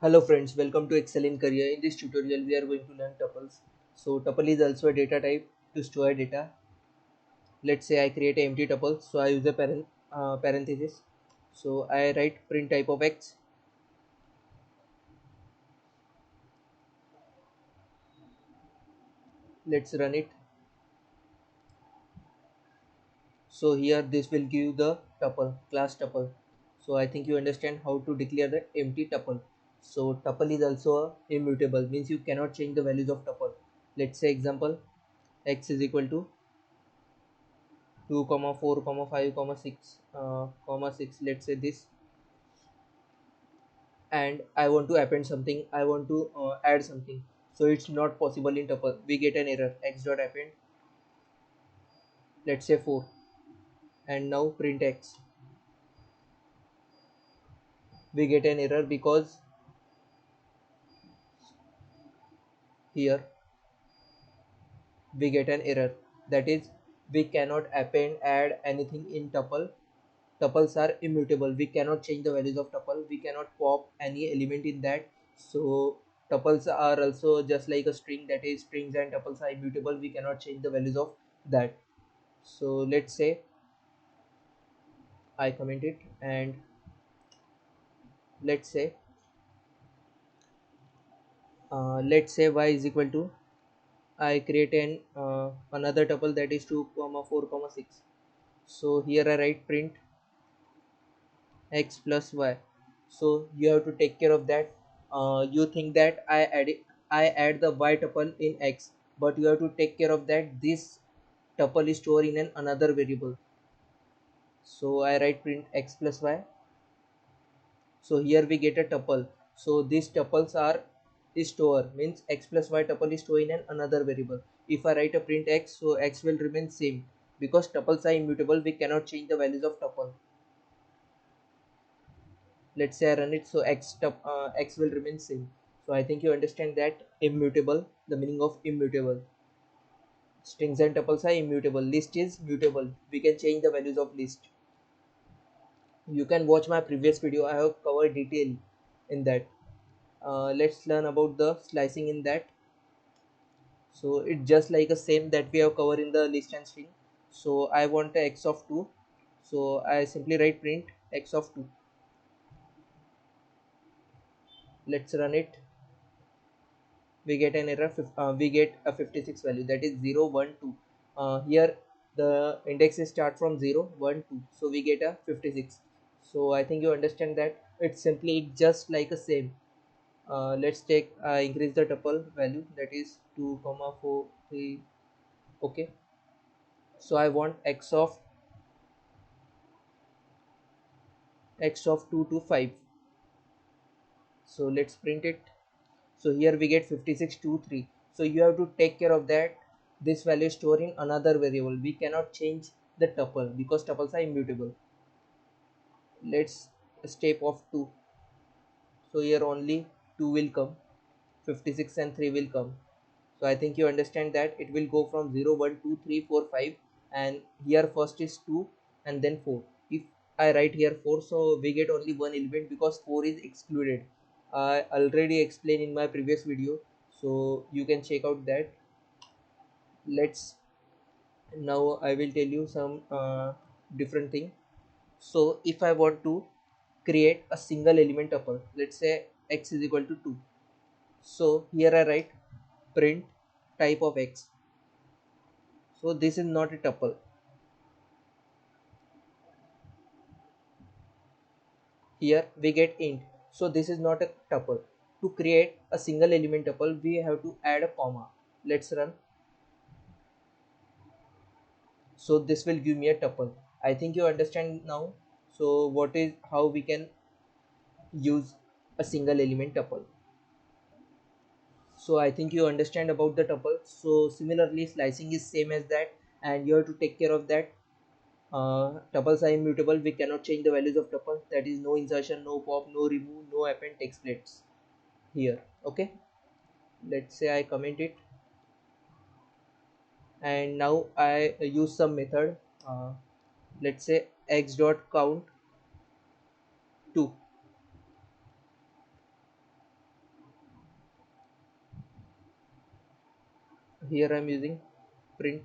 Hello friends, welcome to Excel in Career. In this tutorial, we are going to learn tuples. So tuple is also a data type to store data. Let's say I create an empty tuple, so I use a parenthesis. So I write print type of X. Let's run it. So here this will give the tuple, class tuple. So I think you understand how to declare the empty tuple. So tuple is also immutable, means you cannot change the values of tuple. Let's say example, X is equal to 2 comma 4 comma 5 comma 6, let's say this, and I want to append something, I want to add something, so it's not possible in tuple. We get an error, x dot append, let's say 4, and now print x. We get an error because here we get an error, that is we cannot append add anything in tuple. Tuples are immutable, we cannot change the values of tuple, we cannot pop any element in that. So tuples are also just like a string, that is strings and tuples are immutable, we cannot change the values of that. So let's say I comment it, and let's say y is equal to, I create an another tuple, that is 2 comma 4 comma 6. So here I write print x plus y. So you have to take care of that. You think that I add the y tuple in x, but you have to take care of that this tuple is stored in an another variable. So I write print x plus y. So here we get a tuple, so these tuples are is store, means x plus y tuple is stored in an another variable. If I write a print x, so x will remain same, because tuples are immutable, we cannot change the values of tuple. Let's say I run it, so x will remain same. So I think you understand that immutable, the meaning of immutable. Strings and tuples are immutable, list is mutable, we can change the values of list. You can watch my previous video, I have covered detail in that. Let's learn about the slicing in that. So it's just like a same that we have covered in the list and string. So I want a x of 2, so I simply write print x of 2. Let's run it. We get an error, we get a 56 value, that is 0 1 2. Here the indexes start from 0 1 2, so we get a 56. So I think you understand that it's simply just like a same. Let's take increase the tuple value, that is 2 comma 4 3. Okay, so I want x of 2 to 5. So let's print it. So here we get 56 2 3. So you have to take care of that this value is stored in another variable, we cannot change the tuple because tuples are immutable. Let's step of 2. So here only 2 will come, 56 and 3 will come. So I think you understand that it will go from 0 1 2 3 4 5, and here first is 2 and then 4. If I write here 4, so we get only one element because 4 is excluded. I already explained in my previous video, so you can check out that. Let's now I will tell you some different thing. So if I want to create a single element tuple, let's say x is equal to 2. So here I write print type of x. So this is not a tuple. Here we get int. So this is not a tuple. To create a single element tuple, we have to add a comma. Let's run. So this will give me a tuple. I think you understand now. So what is how we can use a single element tuple. So I think you understand about the tuple. So similarly slicing is same as that, and you have to take care of that. Tuples are immutable, we cannot change the values of tuple, that is no insertion, no pop, no remove, no append text plates here. Okay, let's say I comment it, and now I use some method. Let's say x dot count 2. here I'm using print.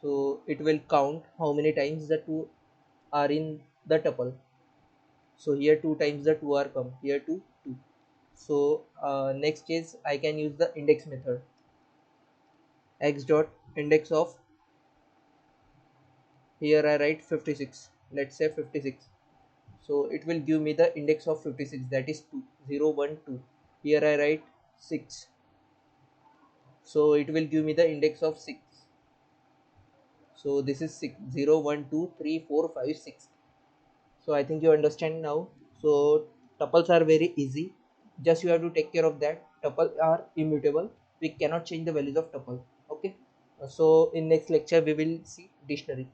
So it will count how many times the 2 are in the tuple. So here 2 times the 2 are come, here 2 2. So next is I can use the index method. X dot index of, here I write 56, let's say 56. So it will give me the index of 56, that is 2 0 1 2. Here I write 6, so it will give me the index of 6. So this is 6 0 1 2 3 4 5 6. So I think you understand now. So tuples are very easy, just you have to take care of that. Tuples are immutable, we cannot change the values of tuple. Okay. So in next lecture we will see dictionary.